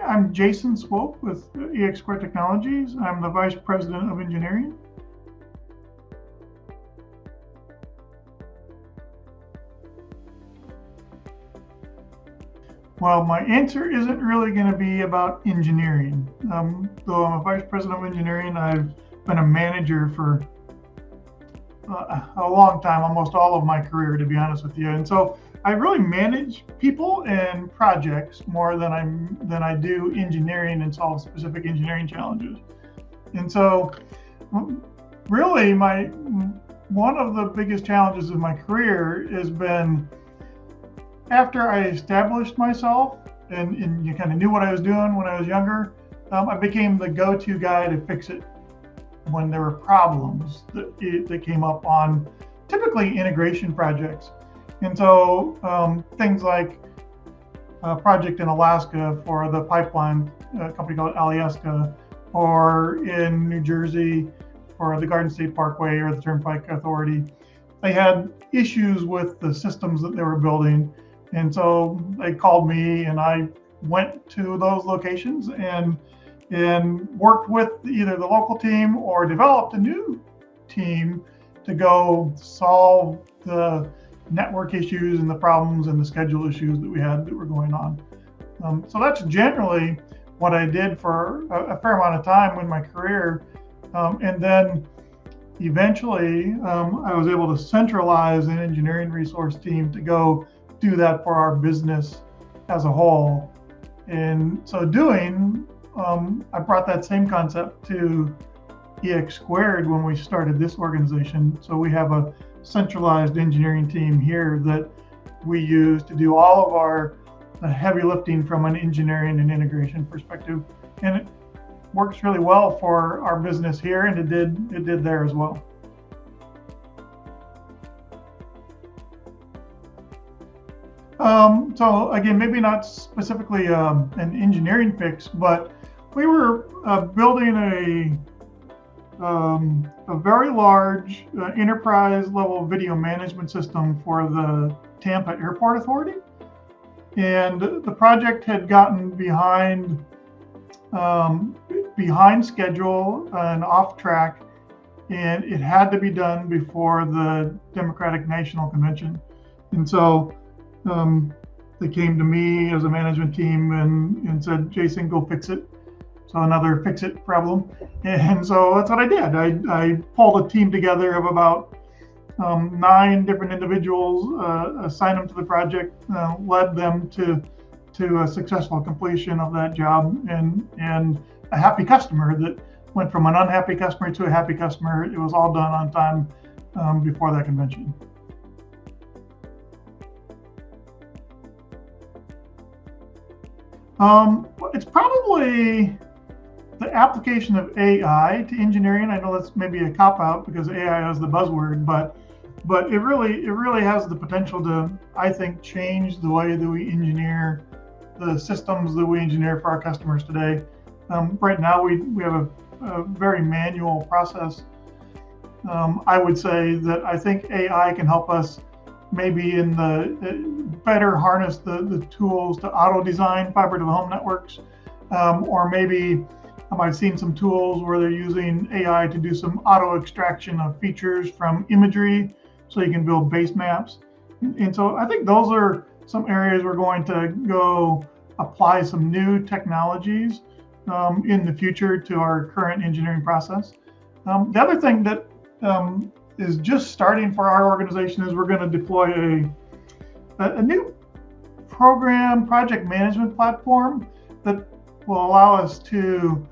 I'm Jayson Swope with eX² Technologies. I'm the Vice President of Engineering. Well, my answer isn't really going to be about engineering. Though I'm a Vice President of Engineering, I've been a manager for a long time, almost all of my career, to be honest with you. And so I really manage people and projects more than I do engineering and solve specific engineering challenges. And so really one of the biggest challenges of my career has been after I established myself and you kind of knew what I was doing when I was younger, I became the go-to guy to fix it when there were problems that came up on typically integration projects. And so things like a project in Alaska for the pipeline company called Alyeska, or in New Jersey for the Garden State Parkway or the Turnpike Authority, they had issues with the systems that they were building. And so they called me and I went to those locations and worked with either the local team or developed a new team to go solve the network issues and the problems and the schedule issues that we had that were going on. So that's generally what I did for a fair amount of time in my career. And then eventually I was able to centralize an engineering resource team to go do that for our business as a whole. And so doing, I brought that same concept to eX² when we started this organization. So we have a centralized engineering team here that we use to do all of our heavy lifting from an engineering and integration perspective. And it works really well for our business here, and it did there as well. So again, maybe not specifically an engineering fix, but we were building a very large enterprise level video management system for the Tampa Airport Authority. And the project had gotten behind schedule and off track, and it had to be done before the Democratic National Convention. And so they came to me as a management team and said, Jayson, go fix it. So another fix it problem. And so that's what I did. I pulled a team together of about 9 different individuals, assigned them to the project, led them to a successful completion of that job, and a happy customer that went from an unhappy customer to a happy customer. It was all done on time before that convention. It's probably the application of AI to engineering. I know that's maybe a cop-out because AI is the buzzword, but it really has the potential to, I think, change the way that we engineer the systems that we engineer for our customers today. Right now, we have a very manual process. I would say that I think AI can help us maybe in the better harness the tools to auto design fiber to the home networks, or maybe I've seen some tools where they're using AI to do some auto extraction of features from imagery so you can build base maps. And so I think those are some areas we're going to go apply some new technologies in the future to our current engineering process. The other thing that is just starting for our organization is we're going to deploy a new project management platform that will allow us to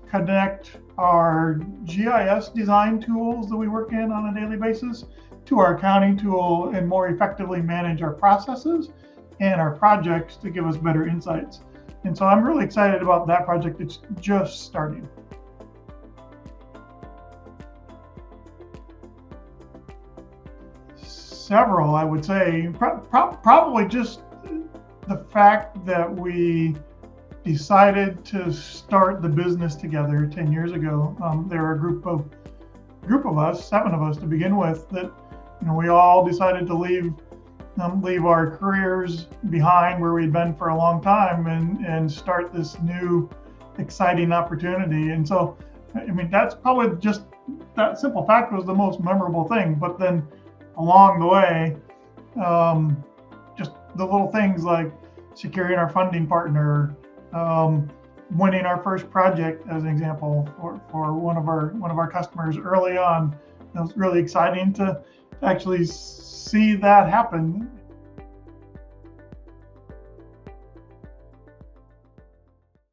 connect our GIS design tools that we work in on a daily basis to our accounting tool and more effectively manage our processes and our projects to give us better insights. And so I'm really excited about that project. It's just starting. Several, I would say. Probably just the fact that we decided to start the business together 10 years ago. There were a group of us, 7 of us to begin with, that we all decided to leave leave our careers behind where we'd been for a long time and start this new exciting opportunity. And so, I mean, that's probably just that simple fact was the most memorable thing. But then along the way, just the little things like securing our funding partner, winning our first project, as an example, for one of our customers early on. It was really exciting to actually see that happen